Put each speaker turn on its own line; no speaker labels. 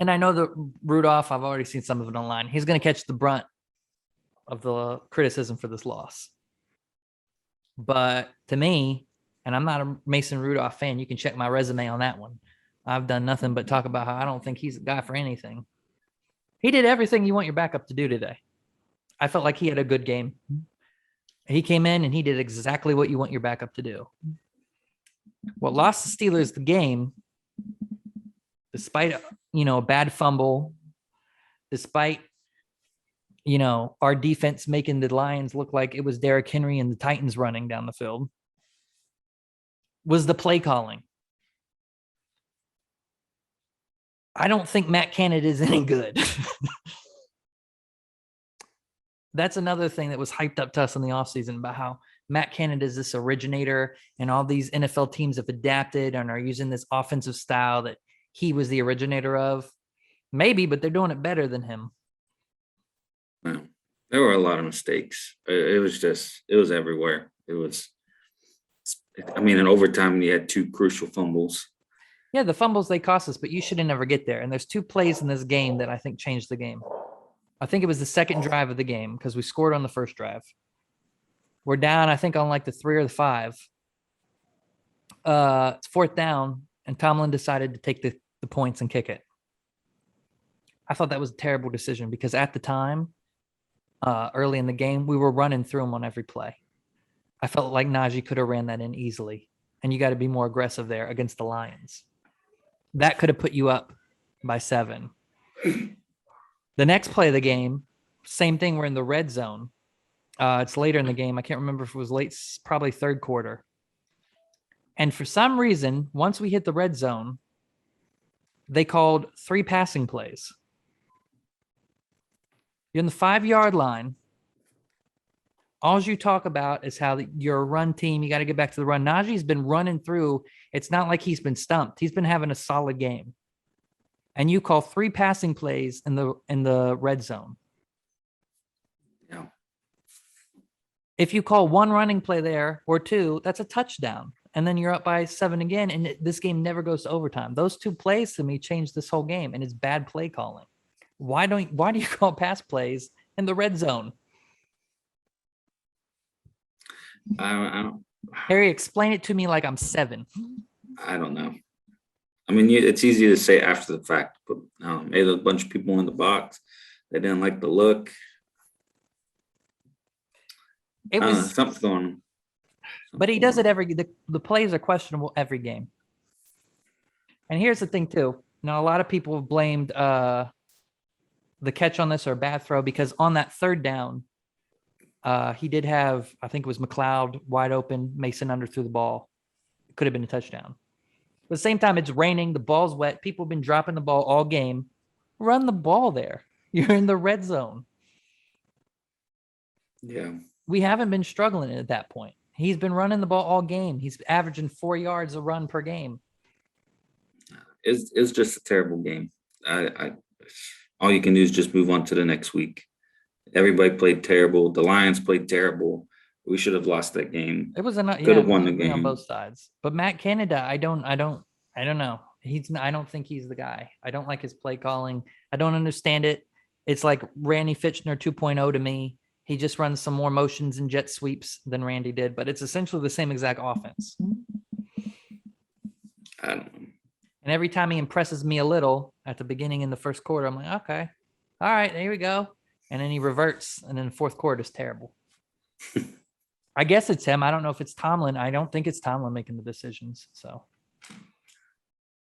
And I know that Rudolph, I've already seen some of it online. He's going to catch the brunt of the criticism for this loss. But to me, and I'm not a Mason Rudolph fan, you can check my resume on that one. I've done nothing but talk about how I don't think he's a guy for anything. He did everything you want your backup to do today. I felt like he had a good game. He came in and he did exactly what you want your backup to do. What lost the Steelers the game, despite, a bad fumble, despite, our defense making the Lions look like it was Derrick Henry and the Titans running down the field, was the play calling. I don't think Matt Canada is any good. That's another thing that was hyped up to us in the offseason about how Matt Canada is this originator and all these NFL teams have adapted and are using this offensive style that he was the originator of. Maybe, but they're doing it better than him.
Well, there were a lot of mistakes. It was everywhere. In overtime, you had 2 crucial fumbles.
Yeah, the fumbles, they cost us, but you shouldn't never get there. And there's 2 plays in this game that I think changed the game. I think it was the second drive of the game because we scored on the first drive. We're down, I think, on like the 3 or the 5. It's 4th down, and Tomlin decided to take the points and kick it. I thought that was a terrible decision because at the time, early in the game, we were running through him on every play. I felt like Najee could have ran that in easily, and you got to be more aggressive there against the Lions. That could have put you up by 7. The next play of the game, same thing. We're in the red zone. It's later in the game. I can't remember if it was late, probably third quarter. And for some reason, once we hit the red zone, they called 3 passing plays. You're in the 5-yard line. All you talk about is how you're a run team. You got to get back to the run. Najee's been running through. It's not like he's been stumped. He's been having a solid game. And you call 3 passing plays in the red zone.
Yeah.
If you call 1 running play there or 2, that's a touchdown. And then you're up by 7 again. And this game never goes to overtime. Those 2 plays to me changed this whole game, and it's bad play calling. Why do you call pass plays in the red zone?
I don't.
Harry, explain it to me like I'm 7.
I don't know. It's easy to say after the fact, but maybe a bunch of people in the box, they didn't like the look.
It was
something's going on.
But he does it the plays are questionable every game. And here's the thing too. Now, a lot of people have blamed the catch on this or a bad throw because on that 3rd down, he did have, I think it was McLeod wide open. Mason underthrew the ball. It could have been a touchdown. But at the same time, it's raining. The ball's wet. People have been dropping the ball all game. Run the ball there. You're in the red zone.
Yeah.
We haven't been struggling at that point. He's been running the ball all game. He's averaging 4 yards a run per game.
It's just a terrible game. All you can do is just move on to the next week. Everybody played terrible. The Lions played terrible. We should have lost that game.
It was
could have won the game
on both sides. But Matt Canada, I don't know. I don't think he's the guy. I don't like his play calling. I don't understand it. It's like Randy Fitchner 2.0 to me. He just runs some more motions and jet sweeps than Randy did, but it's essentially the same exact offense.
I don't know.
And every time he impresses me a little at the beginning in the first quarter, I'm like, okay, all right, there we go. And then he reverts, and then the fourth quarter is terrible. I guess it's him. I don't know if it's Tomlin. I don't think it's Tomlin making the decisions. So